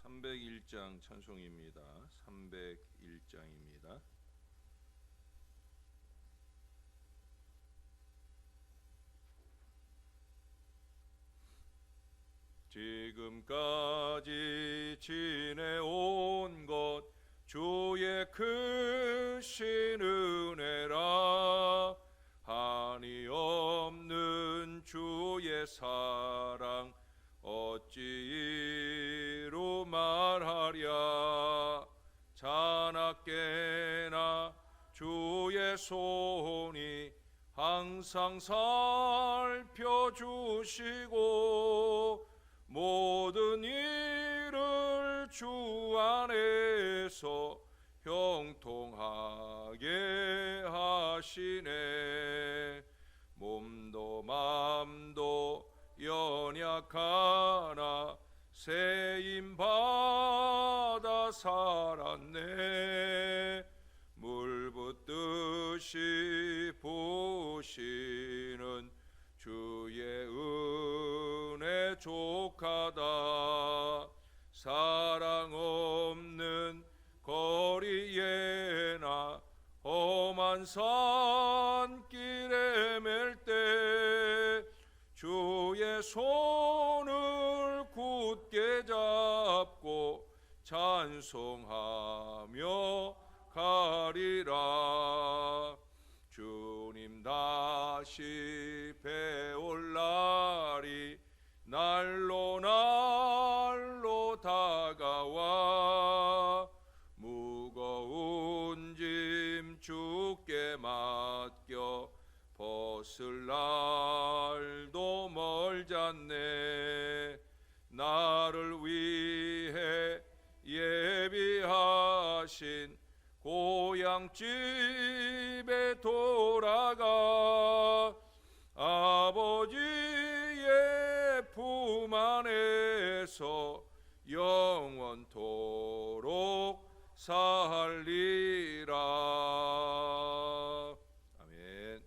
301장 찬송입니다. 301장입니다. 지금까지 지내온 것 주의 크신 은혜라. 한이 없는 주의 사랑 어찌 이루 말하랴. 자나깨나 주의 손이 항상 살펴주시고 모든 일을 주 안에서 형통하게 하시네. 몸도 맘도 연약하나 세임받아 살았네. 물 붓듯이 부으시는 주의 은혜 족하다. 사랑 없는 거리에나 험한 산길에 맬 때 주의 손을 굳게 잡고 찬송하며 가리라. 주님 다시 배올 날이 날로 날로 다가와. 무거운 짐 주께 맡겨 벗을 날도 멀잖네. 나를 위해 예비하신 고향집에 돌아가 아버지의 품 안에서 영원토록 살리라. 아멘.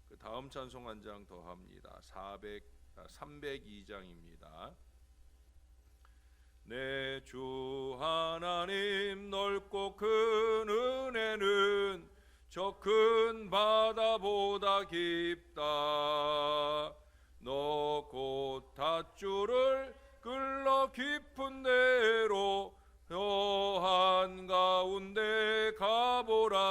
그 다음 찬송 한 장 더 합니다. 302장입니다. 내 주 하나님 넓고 큰 은혜는 저 큰 바다보다 깊다. 너 곧 닷줄을 끌러 깊은 데로 저 한가운데 가보라.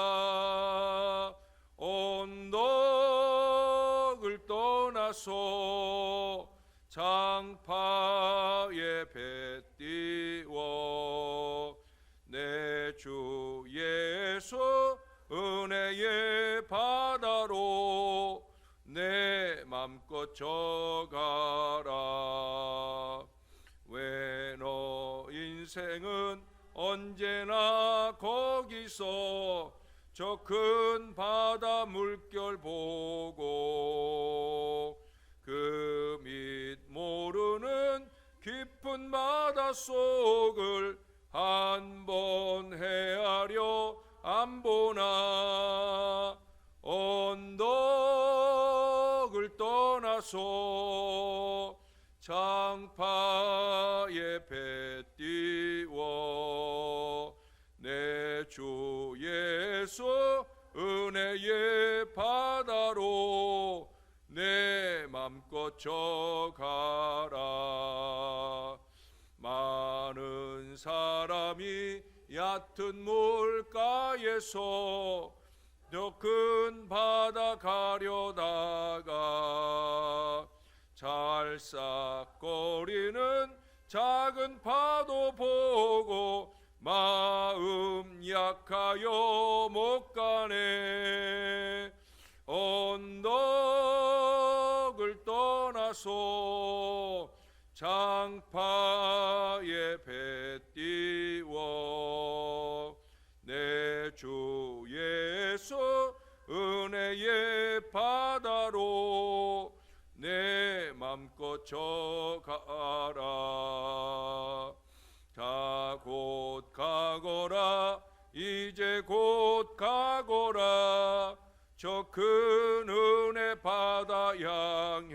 언덕을 떠나서 장파에 배 띄워 내 주 예수 은혜의 바다로 내 맘껏 져가라. 왜 너 인생은 언제나 거기서 저 큰 바다 물결 보고 그 밑 모르는 깊은 바닷속을 한 번 헤아려 안 보나. 언덕을 떠나서 장파에 배 띄워 내 주 예수 은혜의 바다로 내 맘껏 져가라. 많은 사람이 얕은 물가에서 저 큰 바다 가려다가 잘싹거리는 작은 파도 보고 마음 약하여 못 가네. 언덕을 떠나서 장파에 배 띄워 내 주 예수 은혜의 바다로 내 맘껏 져가라. 자 곧 가거라. 이제 곧 가거라. 저 큰 은혜 바다 향해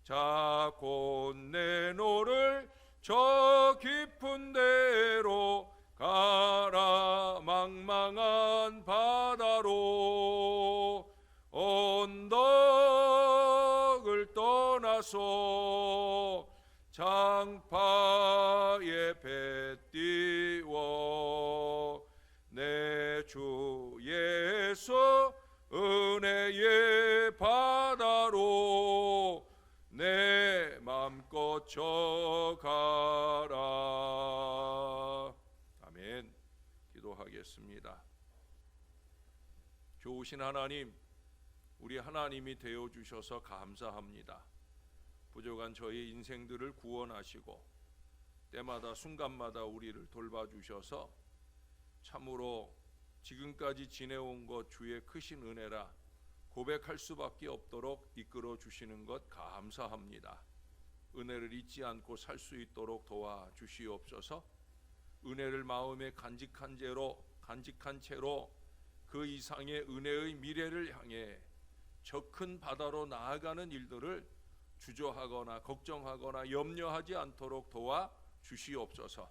자 곧 내 노를 저 깊은 데로 가라 망망한 바다로 언덕을 떠나서 장파에 배 띄워 내 주 예수 은혜의 바다로 내 맘껏 져가라. 아멘. 기도하겠습니다. 좋으신 하나님, 우리 하나님이 되어주셔서 감사합니다. 부족한 저희 인생들을 구원하시고 때마다 순간마다 우리를 돌봐주셔서 참으로 지금까지 지내온 것 주의 크신 은혜라 고백할 수밖에 없도록 이끌어 주시는 것 감사합니다. 은혜를 잊지 않고 살 수 있도록 도와주시옵소서. 은혜를 마음에 간직한 채로 그 이상의 은혜의 미래를 향해 저 큰 바다로 나아가는 일들을 주저하거나 걱정하거나 염려하지 않도록 도와주시옵소서.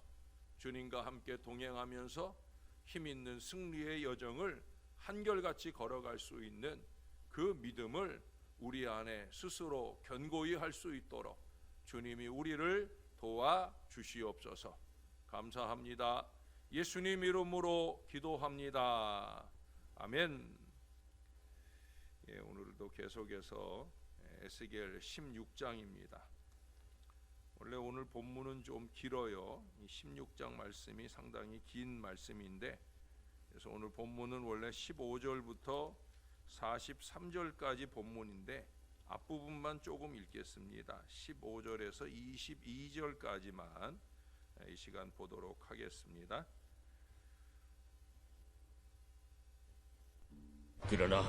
주님과 함께 동행하면서 힘있는 승리의 여정을 한결같이 걸어갈 수 있는 그 믿음을 우리 안에 스스로 견고히 할 수 있도록 주님이 우리를 도와주시옵소서. 감사합니다. 예수님 이름으로 기도합니다. 아멘. 오늘도 계속해서 에스겔 16장입니다. 원래 오늘 본문은 좀 길어요. 이 16장 말씀이 상당히 긴 말씀인데, 그래서 오늘 본문은 원래 15절부터 43절까지 본문인데 앞부분만 조금 읽겠습니다. 15절에서 22절까지만 이 시간 보도록 하겠습니다. 그러나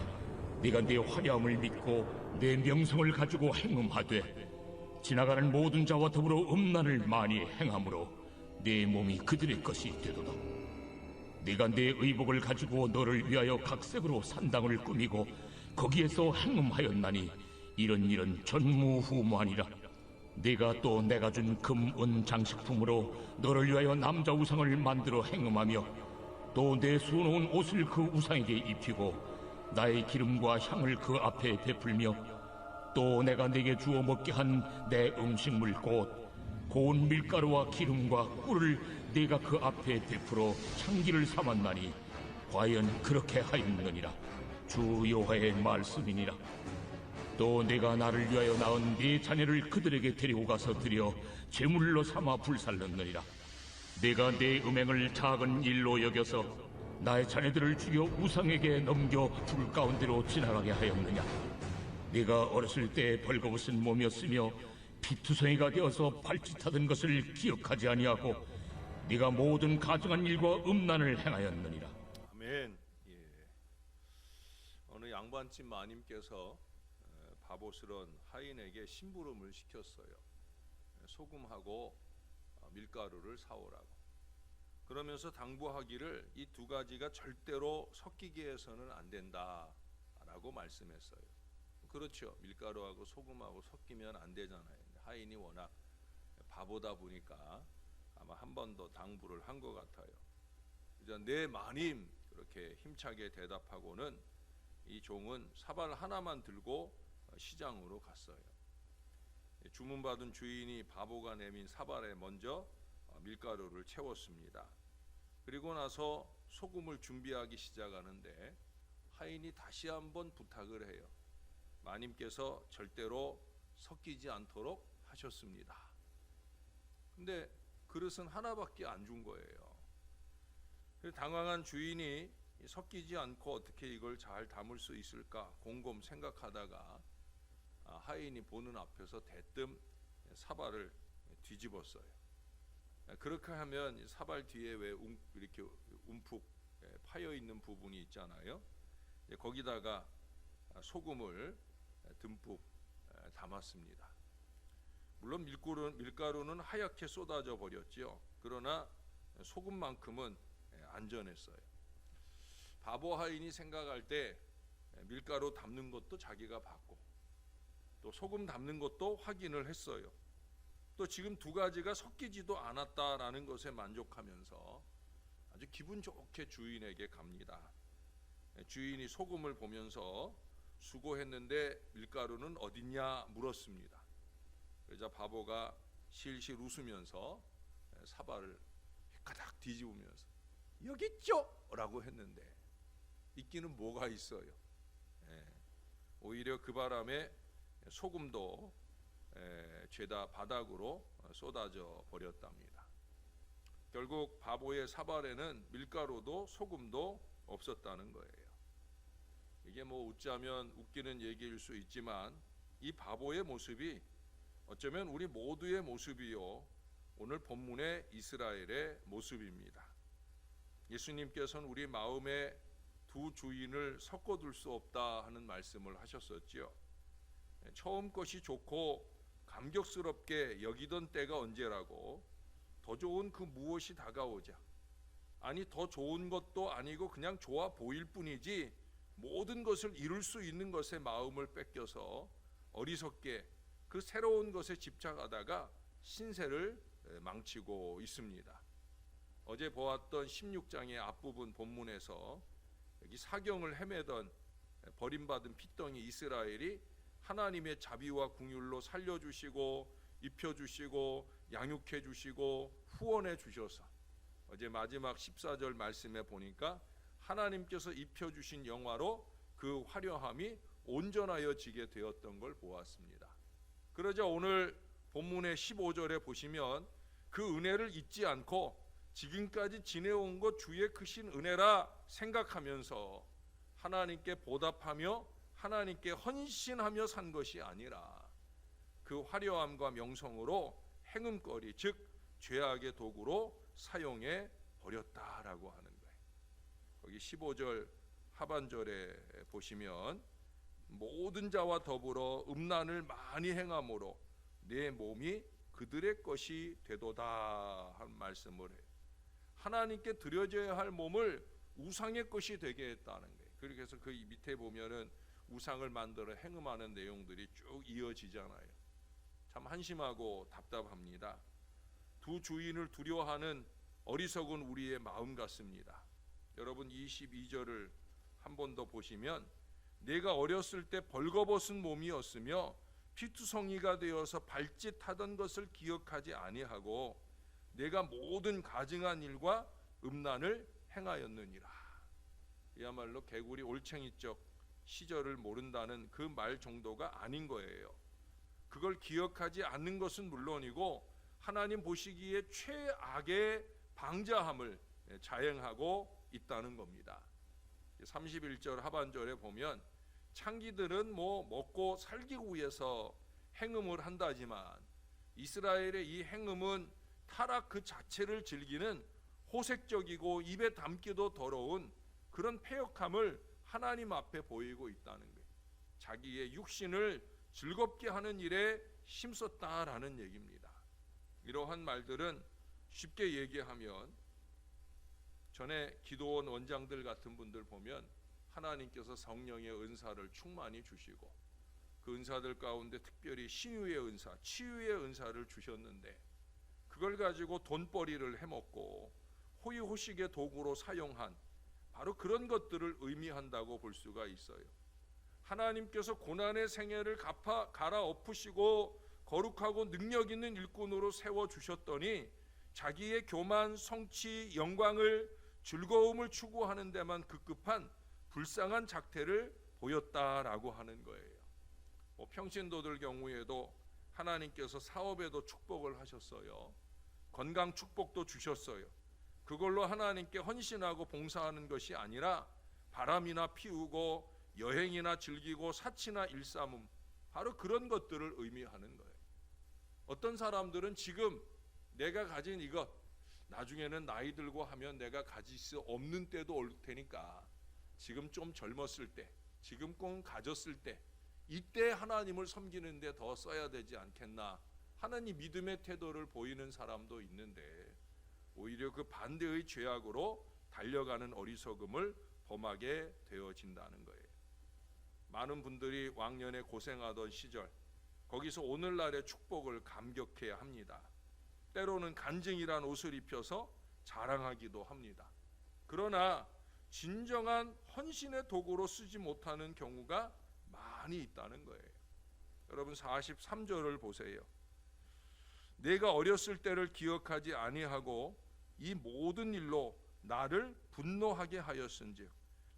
네가 네 화려함을 믿고 내 명성을 가지고 행음하되 지나가는 모든 자와 더불어 음란을 많이 행함으로 네 몸이 그들의 것이 되도다. 네가 내 의복을 가지고 너를 위하여 각색으로 산당을 꾸미고 거기에서 행음하였나니 이런 일은 전무후무하니라. 네가 또 내가 준 금, 은 장식품으로 너를 위하여 남자 우상을 만들어 행음하며 또 내 수놓은 옷을 그 우상에게 입히고 나의 기름과 향을 그 앞에 베풀며 또 내가 네게 주어 먹게 한 내 음식물 곧 고운 밀가루와 기름과 꿀을 네가 그 앞에 베풀어 향기를 삼았나니 과연 그렇게 하였느니라. 주 여호와의 말씀이니라. 또 네가 나를 위하여 낳은 네 자녀를 그들에게 데리고 가서 드려 제물로 삼아 불살렀느니라. 네가 내 음행을 작은 일로 여겨서 나의 자녀들을 죽여 우상에게 넘겨 불 가운데로 지나가게 하였느냐. 네가 어렸을 때 벌거벗은 몸이었으며 피투성이가 되어서 발짓하던 것을 기억하지 아니하고 네가 모든 가증한 일과 음란을 행하였느니라. 아멘. 어느 양반집 마님께서 바보스런 하인에게 심부름을 시켰어요. 소금하고 밀가루를 사오라고. 그러면서 당부하기를 이 두 가지가 절대로 섞이게 해서는 안 된다라고 말씀했어요. 그렇죠. 밀가루하고 소금하고 섞이면 안 되잖아요. 하인이 워낙 바보다 보니까 아마 한 번 더 당부를 한 것 같아요. 이제 네 마님 그렇게 힘차게 대답하고는 이 종은 사발 하나만 들고 시장으로 갔어요. 주문받은 주인이 바보가 내민 사발에 먼저 밀가루를 채웠습니다. 그리고 나서 소금을 준비하기 시작하는데 하인이 다시 한번 부탁을 해요. 마님께서 절대로 섞이지 않도록 하셨습니다. 근데 그릇은 하나밖에 안 준 거예요. 당황한 주인이 섞이지 않고 어떻게 이걸 잘 담을 수 있을까 곰곰 생각하다가 하인이 보는 앞에서 대뜸 사발을 뒤집었어요. 그렇게 하면 사발 뒤에 왜 이렇게 움푹 파여 있는 부분이 있잖아요. 거기다가 소금을 듬뿍 담았습니다. 물론 밀가루는 하얗게 쏟아져 버렸지요. 그러나 소금만큼은 안전했어요. 바보 하인이 생각할 때 밀가루 담는 것도 자기가 봤고 또 소금 담는 것도 확인을 했어요. 또 지금 두 가지가 섞이지도 않았다라는 것에 만족하면서 아주 기분 좋게 주인에게 갑니다. 주인이 소금을 보면서 수고했는데 밀가루는 어딨냐 물었습니다. 그러자 바보가 실실 웃으면서 사발을 가닥 뒤집으면서 여기 있죠! 라고 했는데 있기는 뭐가 있어요. 오히려 그 바람에 소금도 죄다 바닥으로 쏟아져 버렸답니다. 결국 바보의 사발에는 밀가루도 소금도 없었다는 거예요. 이게 뭐 웃자면 웃기는 얘기일 수 있지만 이 바보의 모습이 어쩌면 우리 모두의 모습이요, 오늘 본문의 이스라엘의 모습입니다. 예수님께서는 우리 마음에 두 주인을 섞어둘 수 없다 하는 말씀을 하셨었지요. 처음 것이 좋고 감격스럽게 여기던 때가 언제라고 더 좋은 그 무엇이 다가오자, 아니 더 좋은 것도 아니고 그냥 좋아 보일 뿐이지 모든 것을 이룰 수 있는 것에 마음을 뺏겨서 어리석게 그 새로운 것에 집착하다가 신세를 망치고 있습니다. 어제 보았던 16장의 앞부분 본문에서 여기 사경을 헤매던 버림받은 핏덩이 이스라엘이 하나님의 자비와 긍휼로 살려주시고 입혀주시고 양육해주시고 후원해주셔서 어제 마지막 14절 말씀에 보니까 하나님께서 입혀주신 영화로 그 화려함이 온전하여지게 되었던 걸 보았습니다. 그러자 오늘 본문의 15절에 보시면 그 은혜를 잊지 않고 지금까지 지내온 것 주의 크신 은혜라 생각하면서 하나님께 보답하며 하나님께 헌신하며 산 것이 아니라 그 화려함과 명성으로 행음거리, 즉 죄악의 도구로 사용해 버렸다라고 하는 거예요. 거기 15절 하반절에 보시면 모든 자와 더불어 음란을 많이 행함으로 내 몸이 그들의 것이 되도다 한 말씀을 해요. 하나님께 드려져야 할 몸을 우상의 것이 되게 했다는 거예요. 그래서 그 밑에 보면은 우상을 만들어 행음하는 내용들이 쭉 이어지잖아요. 참 한심하고 답답합니다. 두 주인을 두려워하는 어리석은 우리의 마음 같습니다. 여러분 22절을 한 번 더 보시면 내가 어렸을 때 벌거벗은 몸이었으며 피투성이가 되어서 발짓하던 것을 기억하지 아니하고 내가 모든 가증한 일과 음란을 행하였느니라. 이야말로 개구리 올챙이적 시절을 모른다는 그 말 정도가 아닌 거예요. 그걸 기억하지 않는 것은 물론이고 하나님 보시기에 최악의 방자함을 자행하고 있다는 겁니다. 31절 하반절에 보면 창기들은 먹고 살기 위해서 행음을 한다지만 이스라엘의 이 행음은 타락 그 자체를 즐기는 호색적이고 입에 담기도 더러운 그런 패역함을 하나님 앞에 보이고 있다는 거예요. 자기의 육신을 즐겁게 하는 일에 힘썼다라는 얘기입니다. 이러한 말들은 쉽게 얘기하면 전에 기도원 원장들 같은 분들 보면 하나님께서 성령의 은사를 충만히 주시고 그 은사들 가운데 특별히 신유의 은사, 치유의 은사를 주셨는데 그걸 가지고 돈벌이를 해먹고 호의호식의 도구로 사용한 바로 그런 것들을 의미한다고 볼 수가 있어요. 하나님께서 고난의 생애를 갈아엎으시고 거룩하고 능력 있는 일꾼으로 세워주셨더니 자기의 교만, 성취, 영광을 즐거움을 추구하는 데만 급급한 불쌍한 작태를 보였다라고 하는 거예요. 평신도들 경우에도 하나님께서 사업에도 축복을 하셨어요. 건강 축복도 주셨어요. 그걸로 하나님께 헌신하고 봉사하는 것이 아니라 바람이나 피우고 여행이나 즐기고 사치나 일삼음, 바로 그런 것들을 의미하는 거예요. 어떤 사람들은 지금 내가 가진 이것 나중에는 나이 들고 하면 내가 가질 수 없는 때도 올 테니까 지금 좀 젊었을 때, 지금 꼭 가졌을 때 이때 하나님을 섬기는 데 더 써야 되지 않겠나 하는 이 믿음의 태도를 보이는 사람도 있는데 오히려 그 반대의 죄악으로 달려가는 어리석음을 범하게 되어진다는 거예요. 많은 분들이 왕년에 고생하던 시절 거기서 오늘날의 축복을 감격해야 합니다. 때로는 간증이란 옷을 입혀서 자랑하기도 합니다. 그러나 진정한 헌신의 도구로 쓰지 못하는 경우가 많이 있다는 거예요. 여러분 43절을 보세요. 내가 어렸을 때를 기억하지 아니하고 이 모든 일로 나를 분노하게 하였은즉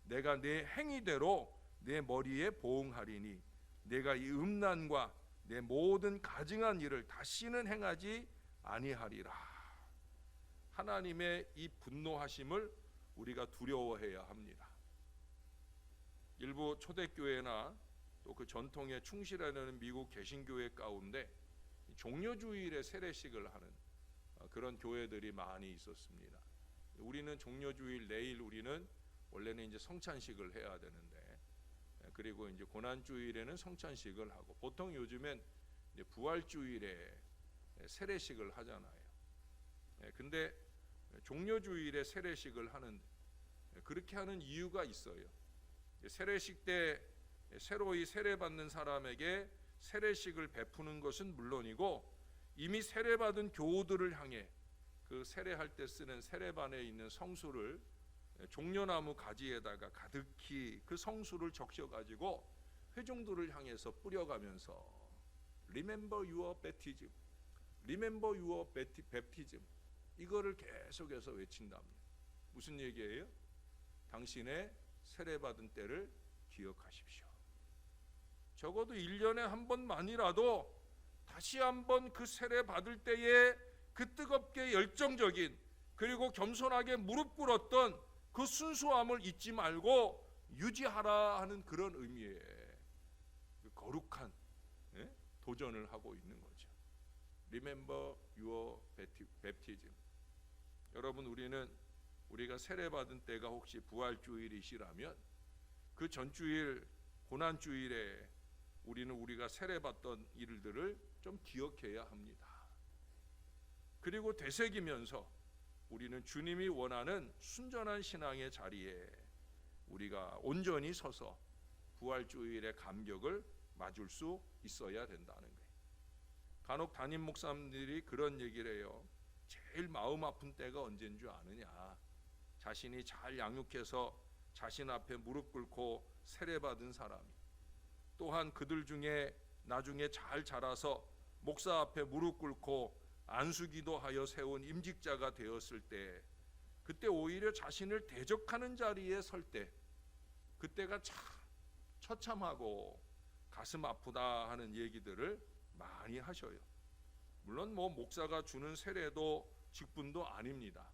내가 내 행위대로 내 머리에 보응하리니 내가 이 음란과 내 모든 가증한 일을 다시는 행하지 아니하리라. 하나님의 이 분노하심을 우리가 두려워해야 합니다. 일부 초대교회나 또 그 전통에 충실하려는 미국 개신교회 가운데 종려주일에 세례식을 하는 그런 교회들이 많이 있었습니다. 우리는 종려주일 내일 우리는 원래는 이제 성찬식을 해야 되는데, 그리고 이제 고난주일에는 성찬식을 하고, 보통 요즘엔 이제 부활주일에 세례식을 하잖아요. 근데 종려주일에 세례식을 하는데 그렇게 하는 이유가 있어요. 세례식 때 새로이 세례받는 사람에게 세례식을 베푸는 것은 물론이고, 이미 세례받은 교우들을 향해 그 세례할 때 쓰는 세례반에 있는 성수를 종려나무 가지에다가 가득히 그 성수를 적셔가지고 회중들을 향해서 뿌려가면서 Remember your baptism, Remember your baptism, 이거를 계속해서 외친답니다. 무슨 얘기예요? 당신의 세례받은 때를 기억하십시오. 적어도 1년에 한 번만이라도 다시 한번 그 세례받을 때에 그 뜨겁게 열정적인, 그리고 겸손하게 무릎 꿇었던 그 순수함을 잊지 말고 유지하라 하는 그런 의미의 거룩한 도전을 하고 있는 거죠. Remember your baptism. 여러분, 우리가 세례받은 때가 혹시 부활주일이시라면 그 전주일 고난주일에 우리가 세례받던 일들을 좀 기억해야 합니다. 그리고 되새기면서 우리는 주님이 원하는 순전한 신앙의 자리에 우리가 온전히 서서 부활주일의 감격을 맞을 수 있어야 된다는 거예요. 간혹 담임 목사님들이 그런 얘기를 해요. 제일 마음 아픈 때가 언제인 줄 아느냐? 자신이 잘 양육해서 자신 앞에 무릎 꿇고 세례받은 사람이, 또한 그들 중에 나중에 잘 자라서 목사 앞에 무릎 꿇고 안수기도 하여 세운 임직자가 되었을 때, 그때 오히려 자신을 대적하는 자리에 설 때, 그때가 참 처참하고 가슴 아프다 하는 얘기들을 많이 하셔요. 물론 목사가 주는 세례도 직분도 아닙니다.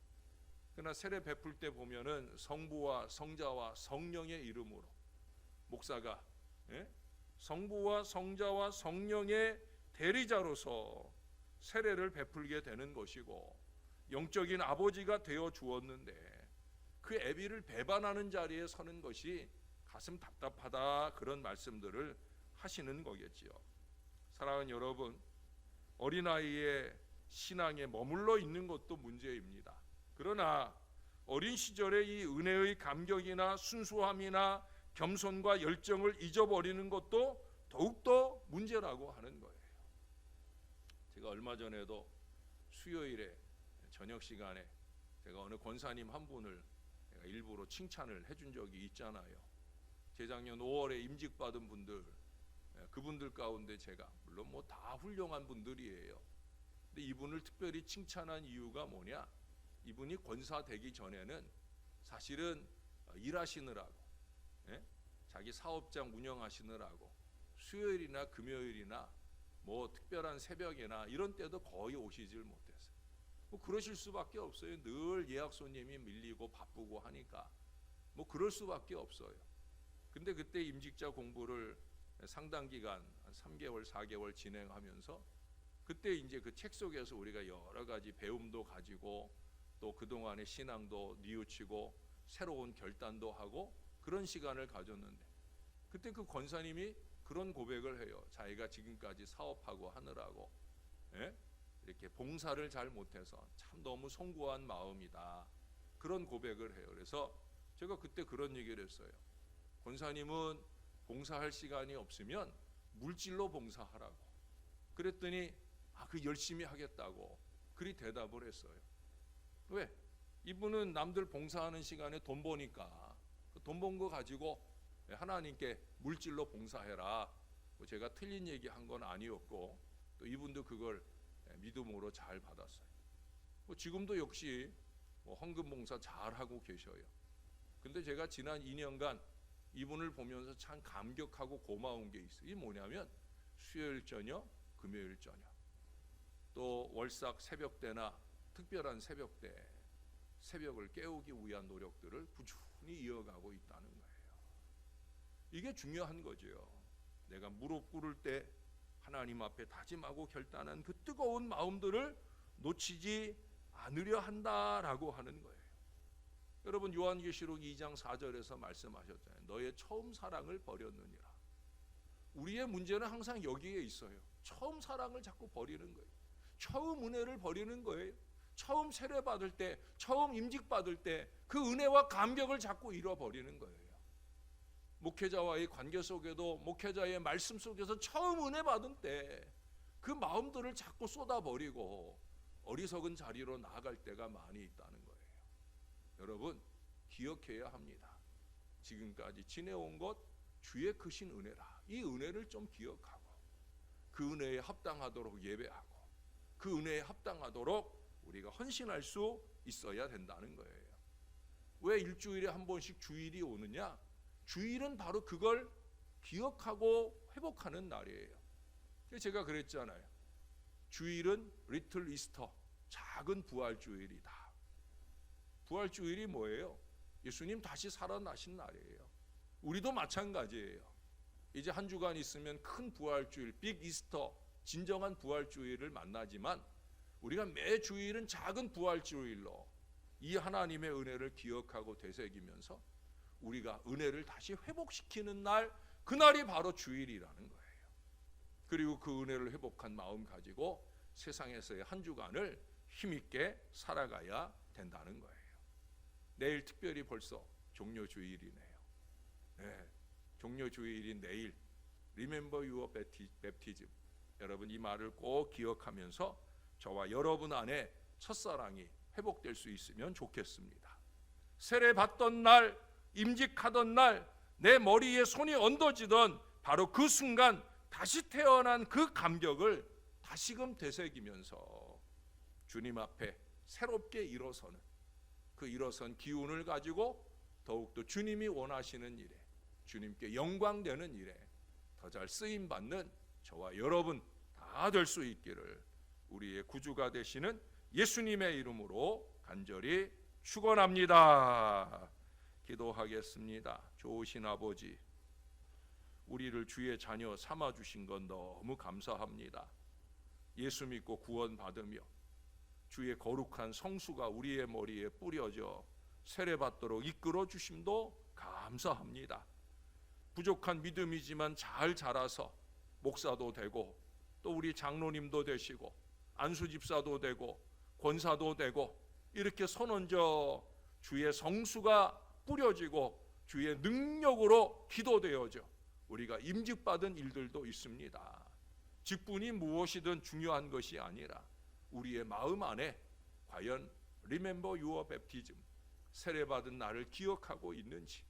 그러나 세례 베풀 때 보면은 성부와 성자와 성령의 이름으로 목사가 성부와 성자와 성령의 대리자로서 세례를 베풀게 되는 것이고, 영적인 아버지가 되어 주었는데 그 애비를 배반하는 자리에 서는 것이 가슴 답답하다, 그런 말씀들을 하시는 거겠지요. 사랑하는 여러분, 어린아이의 신앙에 머물러 있는 것도 문제입니다. 그러나 어린 시절의 이 은혜의 감격이나 순수함이나 겸손과 열정을 잊어버리는 것도 더욱더 문제라고 하는 거예요. 제가 얼마 전에도 수요일에 저녁 시간에 제가 어느 권사님 한 분을 일부러 칭찬을 해준 적이 있잖아요. 재작년 5월에 임직받은 분들, 그분들 가운데 제가 물론 다 훌륭한 분들이에요. 근데 이분을 특별히 칭찬한 이유가 뭐냐? 이분이 권사 되기 전에는 사실은 일하시느라고, 자기 사업장 운영하시느라고 수요일이나 금요일이나 특별한 새벽이나 이런 때도 거의 오시질 못했어요. 그러실 수밖에 없어요. 늘 예약 손님이 밀리고 바쁘고 하니까 그럴 수밖에 없어요. 근데 그때 임직자 공부를 상당 기간 한 3개월, 4개월 진행하면서 그때 이제 그 책 속에서 우리가 여러 가지 배움도 가지고 또 그동안의 신앙도 뉘우치고 새로운 결단도 하고 그런 시간을 가졌는데, 그때 그 권사님이 그런 고백을 해요. 자기가 지금까지 사업하고 하느라고 이렇게 봉사를 잘 못해서 참 너무 송구한 마음이다, 그런 고백을 해요. 그래서 제가 그때 그런 얘기를 했어요. 권사님은 봉사할 시간이 없으면 물질로 봉사하라고, 그랬더니 그 열심히 하겠다고 그리 대답을 했어요. 왜? 이분은 남들 봉사하는 시간에 돈 버니까 돈 번 거 가지고 하나님께 물질로 봉사해라. 제가 틀린 얘기 한 건 아니었고 또 이분도 그걸 믿음으로 잘 받았어요. 지금도 역시 헌금 봉사 잘 하고 계셔요. 근데 제가 지난 2년간 이분을 보면서 참 감격하고 고마운 게 있어요. 이게 뭐냐면 수요일 저녁, 금요일 저녁, 또 월삭 새벽때나 특별한 새벽때 새벽을 깨우기 위한 노력들을 꾸준히 이어가고 있다는 거예요. 이게 중요한 거죠. 내가 무릎 꿇을 때 하나님 앞에 다짐하고 결단한 그 뜨거운 마음들을 놓치지 않으려 한다라고 하는 거예요. 여러분 요한계시록 2장 4절에서 말씀하셨잖아요. 너의 처음 사랑을 버렸느니라. 우리의 문제는 항상 여기에 있어요. 처음 사랑을 자꾸 버리는 거예요. 처음 은혜를 버리는 거예요. 처음 세례 받을 때, 처음 임직 받을 때 그 은혜와 감격을 자꾸 잃어버리는 거예요. 목회자와의 관계 속에도 목회자의 말씀 속에서 처음 은혜 받은 때 그 마음들을 자꾸 쏟아버리고 어리석은 자리로 나아갈 때가 많이 있다는 거예요. 여러분 기억해야 합니다. 지금까지 지내온 것 주의 크신 은혜라. 이 은혜를 좀 기억하고 그 은혜에 합당하도록 예배하고 그 은혜에 합당하도록 우리가 헌신할 수 있어야 된다는 거예요. 왜 일주일에 한 번씩 주일이 오느냐? 주일은 바로 그걸 기억하고 회복하는 날이에요. 제가 그랬잖아요. 주일은 리틀 이스터, 작은 부활주일이다. 부활주일이 뭐예요? 예수님 다시 살아나신 날이에요. 우리도 마찬가지예요. 이제 한 주간 있으면 큰 부활주일, 빅 이스터, 진정한 부활주일을 만나지만 우리가 매 주일은 작은 부활주일로 이 하나님의 은혜를 기억하고 되새기면서 우리가 은혜를 다시 회복시키는 날, 그날이 바로 주일이라는 거예요. 그리고 그 은혜를 회복한 마음 가지고 세상에서의 한 주간을 힘있게 살아가야 된다는 거예요. 내일 특별히 벌써 종료주일이네요. 네, 종료주일인 내일 Remember your baptism. 여러분 이 말을 꼭 기억하면서 저와 여러분 안에 첫사랑이 회복될 수 있으면 좋겠습니다. 세례 받던 날, 임직하던 날, 내 머리에 손이 얹어지던 바로 그 순간 다시 태어난 그 감격을 다시금 되새기면서 주님 앞에 새롭게 일어서는 그 일어선 기운을 가지고 더욱더 주님이 원하시는 일에, 주님께 영광되는 일에 더 잘 쓰임 받는 저와 여러분 다 될 수 있기를 우리의 구주가 되시는 예수님의 이름으로 간절히 축원합니다. 기도하겠습니다. 좋으신 아버지, 우리를 주의 자녀 삼아 주신 건 너무 감사합니다. 예수 믿고 구원 받으며 주의 거룩한 성수가 우리의 머리에 뿌려져 세례 받도록 이끌어 주심도 감사합니다. 부족한 믿음이지만 잘 자라서 목사도 되고 또 우리 장로님도 되시고 안수 집사도 되고 권사도 되고 이렇게 손 얹어 주의 성수가 뿌려지고 주의 능력으로 기도되어져 우리가 임직받은 일들도 있습니다. 직분이 무엇이든 중요한 것이 아니라 우리의 마음 안에 과연 Remember your baptism, 세례받은 날을 기억하고 있는지,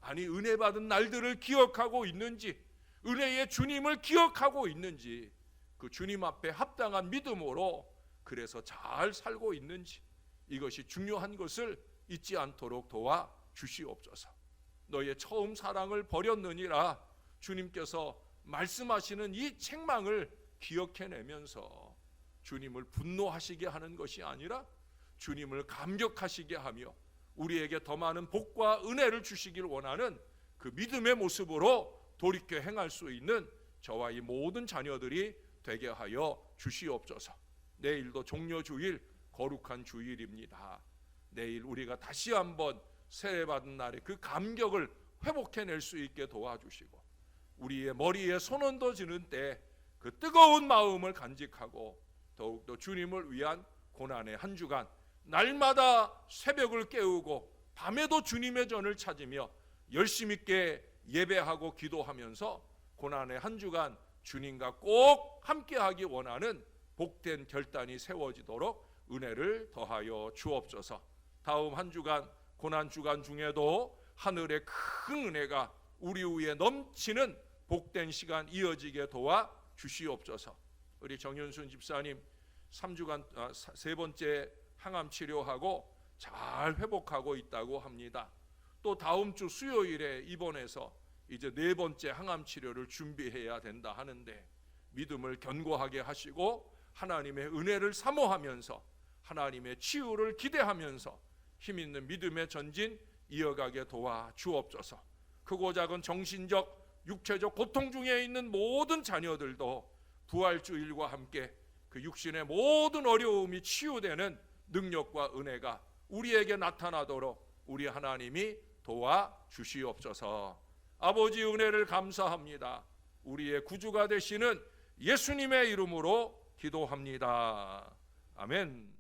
아니 은혜 받은 날들을 기억하고 있는지, 은혜의 주님을 기억하고 있는지, 그 주님 앞에 합당한 믿음으로 그래서 잘 살고 있는지, 이것이 중요한 것을 잊지 않도록 도와 주시옵소서. 너의 처음 사랑을 버렸느니라 주님께서 말씀하시는 이 책망을 기억해내면서 주님을 분노하시게 하는 것이 아니라 주님을 감격하시게 하며 우리에게 더 많은 복과 은혜를 주시길 원하는 그 믿음의 모습으로 돌이켜 행할 수 있는 저와 이 모든 자녀들이 되게 하여 주시옵소서. 내일도 종료주일, 거룩한 주일입니다. 내일 우리가 다시 한번 세례받은 날의 그 감격을 회복해낼 수 있게 도와주시고 우리의 머리에 손 얹어지는 때 그 뜨거운 마음을 간직하고 더욱더 주님을 위한 고난의 한 주간 날마다 새벽을 깨우고 밤에도 주님의 전을 찾으며 열심 있게 예배하고 기도하면서 고난의 한 주간 주님과 꼭 함께하기 원하는 복된 결단이 세워지도록 은혜를 더하여 주옵소서. 다음 한 주간 고난 주간 중에도 하늘의 큰 은혜가 우리 위에 넘치는 복된 시간 이어지게 도와 주시옵소서. 우리 정윤순 집사님 3주간 세 번째 항암 치료하고 잘 회복하고 있다고 합니다. 또 다음 주 수요일에 입원해서 이제 네 번째 항암 치료를 준비해야 된다 하는데 믿음을 견고하게 하시고 하나님의 은혜를 사모하면서 하나님의 치유를 기대하면서 힘있는 믿음의 전진 이어가게 도와 주옵소서. 크고 작은 정신적 육체적 고통 중에 있는 모든 자녀들도 부활주일과 함께 그 육신의 모든 어려움이 치유되는 능력과 은혜가 우리에게 나타나도록 우리 하나님이 도와 주시옵소서. 아버지 은혜를 감사합니다. 우리의 구주가 되시는 예수님의 이름으로 기도합니다. 아멘.